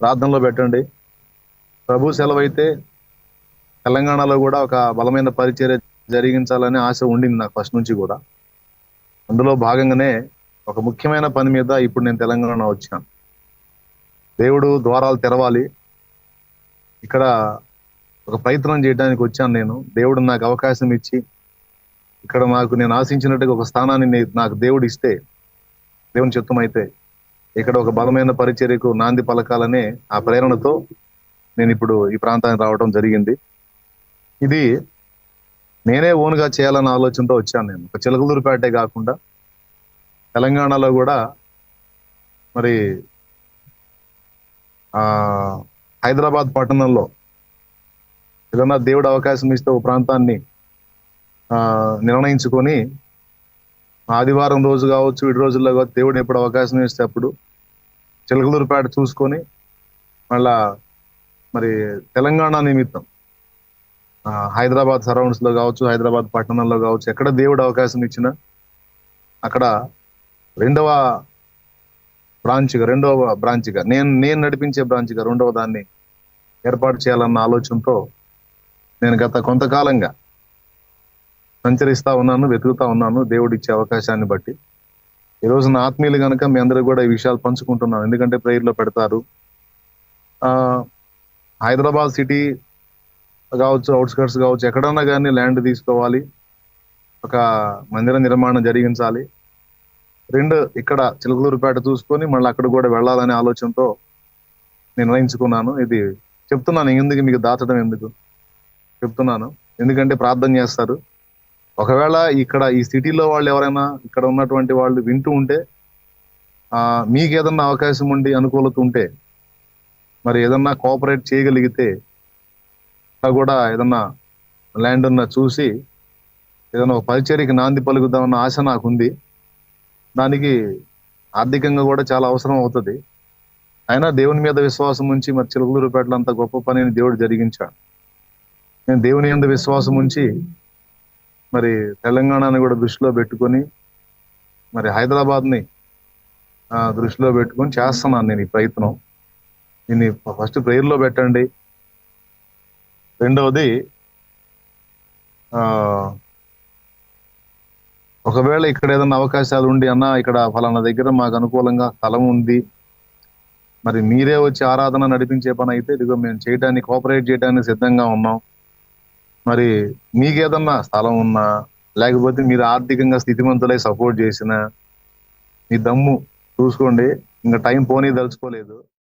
ప్రార్థనలో పెట్టండి. ప్రభు సెలవైతే తెలంగాణలో కూడా ఒక బలమైన పరిచర్య జరిగించాలని ఆశ ఉండింది నాకు ఫస్ట్ నుంచి కూడా. అందులో భాగంగానే ఒక ముఖ్యమైన పని మీద ఇప్పుడు నేను తెలంగాణ వచ్చాను. దేవుడు ద్వారాలు తెరవాలి, ఇక్కడ ఒక ప్రయత్నం చేయడానికి వచ్చాను నేను. దేవుడు నాకు అవకాశం ఇచ్చి ఇక్కడ నేను ఆశించినట్టుగా ఒక స్థానాన్ని నాకు దేవుడు ఇస్తే, దేవుని చిత్తం అయితే ఇక్కడ ఒక బలమైన పరిచర్యకు నాంది పలకాలనే ఆ ప్రేరణతో నేను ఇప్పుడు ఈ ప్రాంతానికి రావడం జరిగింది. ఇది నేనే ఓన్గా చేయాలన్న ఆలోచనతో వచ్చాను. నేను ఒక చిలకలూరుపేటే కాకుండా తెలంగాణలో కూడా మరి హైదరాబాద్ పట్టణంలో ఏదన్నా దేవుడు అవకాశం ఇస్తే ఒక ప్రాంతాన్ని నిర్ణయించుకొని ఆదివారం రోజు కావచ్చు, ఇటు రోజుల్లో కావచ్చు, దేవుడు ఎప్పుడు అవకాశం ఇస్తే అప్పుడు చిలకలూరుపేట చూసుకొని మళ్ళా మరి తెలంగాణ నిమిత్తం హైదరాబాద్ సరౌండ్స్ లో కావచ్చు, హైదరాబాద్ పట్టణంలో కావచ్చు, ఎక్కడ దేవుడు అవకాశం ఇచ్చినా అక్కడ రెండవ బ్రాంచ్గా నేను నడిపించే బ్రాంచ్గా రెండవ దాన్ని ఏర్పాటు చేయాలన్న ఆలోచనతో నేను గత కొంతకాలంగా సంచరిస్తా ఉన్నాను, వెతుకుతా ఉన్నాను దేవుడు ఇచ్చే అవకాశాన్ని బట్టి. ఈరోజు నా ఆత్మీయులు కనుక మీ అందరూ కూడా ఈ విషయాలు పంచుకుంటున్నాను, ఎందుకంటే ప్రేయర్లో పెడతారు. హైదరాబాద్ సిటీ కావచ్చు, అవుట్స్కర్ట్స్ కావచ్చు, ఎక్కడన్నా కానీ ల్యాండ్ తీసుకోవాలి, ఒక మందిర నిర్మాణం జరిగించాలి. ఇక్కడ చిలకలూరుపేట చూసుకొని మళ్ళీ అక్కడ కూడా వెళ్ళాలనే ఆలోచనతో నిర్ణయించుకున్నాను. ఇది చెప్తున్నాను ఎందుకు, మీకు దాచడం ఎందుకు చెప్తున్నాను, ఎందుకంటే ప్రార్థన చేస్తారు. ఒకవేళ ఇక్కడ ఈ సిటీలో వాళ్ళు ఎవరైనా ఇక్కడ ఉన్నటువంటి వాళ్ళు వింటూ ఉంటే, మీకు ఏదన్నా అవకాశం ఉండి అనుకూలత ఉంటే, మరి ఏదన్నా కోఆపరేట్ చేయగలిగితే కూడా ఏదన్నా ల్యాండ్ ఉన్న చూసి ఏదైనా ఒక పరిచర్యకి నాంది పలుకుదామన్న ఆశ నాకుంది. దానికి ఆర్థికంగా కూడా చాలా అవసరం అవుతుంది. అయినా దేవుని మీద విశ్వాసం ఉంచి మరి చిలకలూరుపేటలో అంత గొప్ప పనిని దేవుడు జరిగించాడు. నేను దేవుని మీద విశ్వాసం ఉంచి మరి తెలంగాణని కూడా దృష్టిలో పెట్టుకొని మరి హైదరాబాద్ని దృష్టిలో పెట్టుకొని చేస్తున్నాను నేను ఈ ప్రయత్నం. దీన్ని ఫస్ట్ ప్రేయర్లో పెట్టండి. రెండవది, ఒకవేళ ఇక్కడ ఏదైనా అవకాశాలు ఉండి, అన్న ఇక్కడ ఫలానా దగ్గర మాకు అనుకూలంగా స్థలం ఉంది, మరి మీరే వచ్చి ఆరాధన నడిపించే పని అయితే ఇదిగో మేము చేయడానికి కోఆపరేట్ చేయడానికి సిద్ధంగా ఉన్నాం. మరి మీకేదన్నా స్థలం ఉన్నా, లేకపోతే మీరు ఆర్థికంగా స్థితిమంతులై సపోర్ట్ చేసిన, మీ దమ్ము చూసుకోండి. ఇంకా టైం పోనీ దలుచుకోలేదు.